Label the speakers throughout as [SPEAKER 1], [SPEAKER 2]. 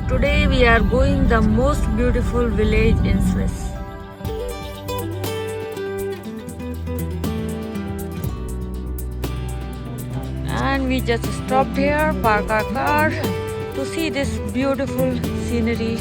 [SPEAKER 1] Today we are going the most beautiful village in Swiss. And we just stopped here, park our car to see this beautiful scenery.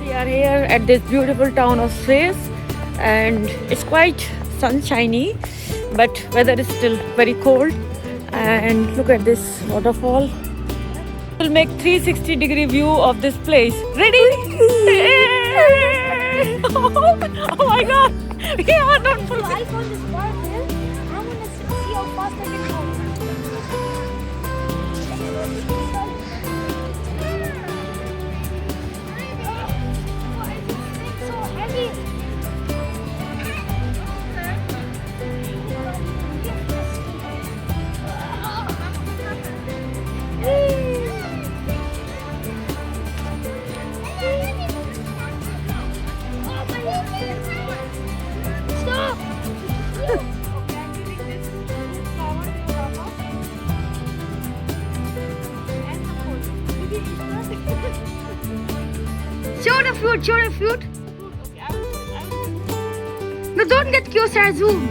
[SPEAKER 1] We are here at this beautiful town of Swiss, and it's quite sunshiny, but weather is still very cold. And look at this waterfall. We'll make 360-degree view of this place. Ready? Oh my God! We are not
[SPEAKER 2] So I found this bar here. I'm gonna see how fast I can go. It's so heavy. Stop! Show the fruit, show the fruit. No, don't get close, I zoom.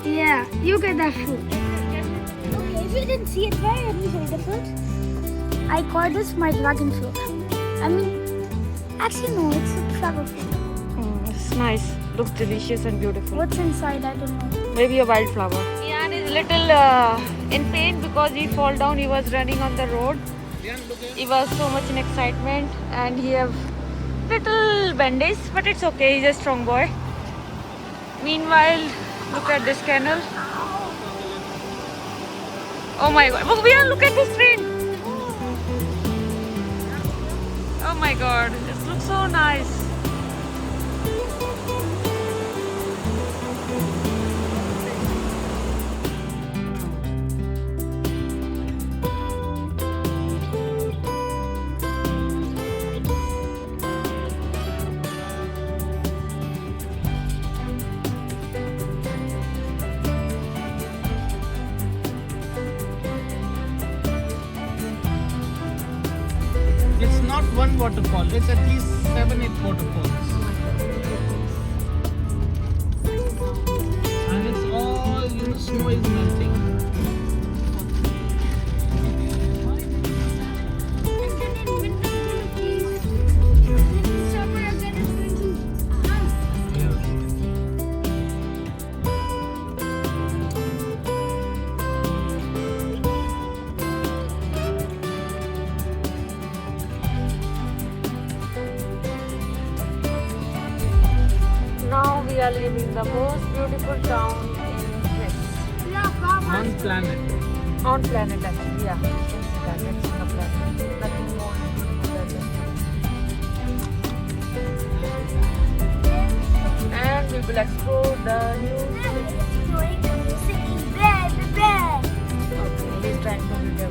[SPEAKER 2] Yeah, you get that fruit. Okay, if you didn't see it, very unusual the fruit. I call this my dragon fruit. I mean, actually no, it's a travel fruit.
[SPEAKER 1] It's nice. Looks delicious and beautiful.
[SPEAKER 2] What's inside? I don't know.
[SPEAKER 1] Maybe a wildflower. Viaan is little in pain because he fall down. He was running on the road. He was so much in excitement, and he have little bandage, but it's okay. He's a strong boy. Meanwhile, look at this canal. Oh my God! Oh, Viaan, look at this train. Oh my God! This looks so nice.
[SPEAKER 3] It's not one waterfall, it's at least 7-8 waterfalls. And it's all, snow is melting.
[SPEAKER 1] Now we are leaving the most beautiful town in Swiss.
[SPEAKER 3] On planet.
[SPEAKER 1] On planet actually, yeah. You can see that. It's on the planet. Nothing more beautiful than this. And we will explore the new city. Okay, he's trying to video.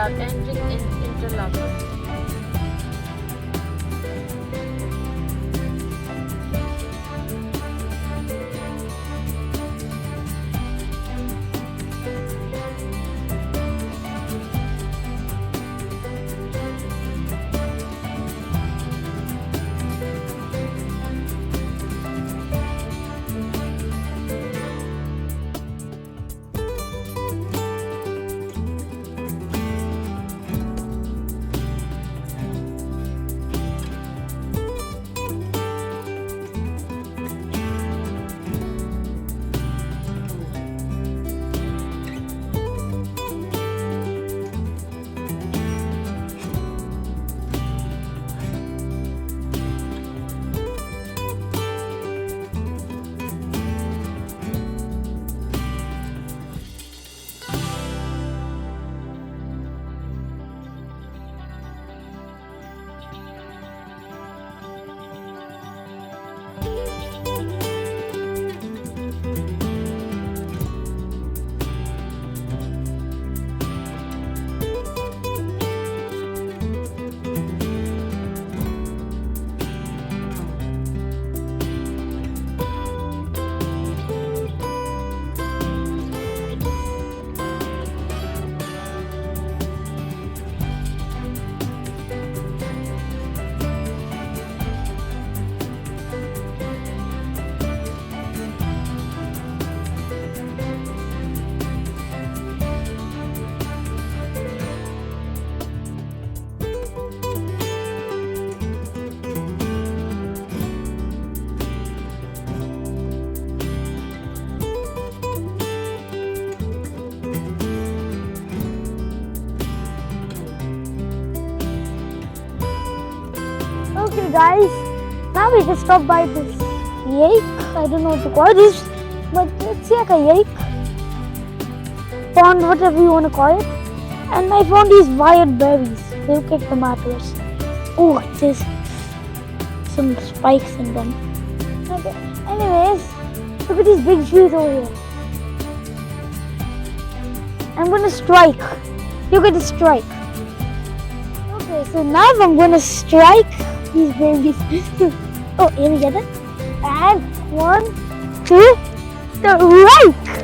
[SPEAKER 1] are entering in Interlaken.
[SPEAKER 2] Okay guys, now we just stop by this lake. I don't know what to call this, but it's like a lake, pond, whatever you want to call it. And I found these wired berries. Look at tomatoes. Oh, there's some spikes in them. Okay. Anyways, look at these big trees over here. I'm gonna strike. You're gonna strike. Okay, so now I'm gonna strike these babies. Oh, here we get it. And 1, 2, strike!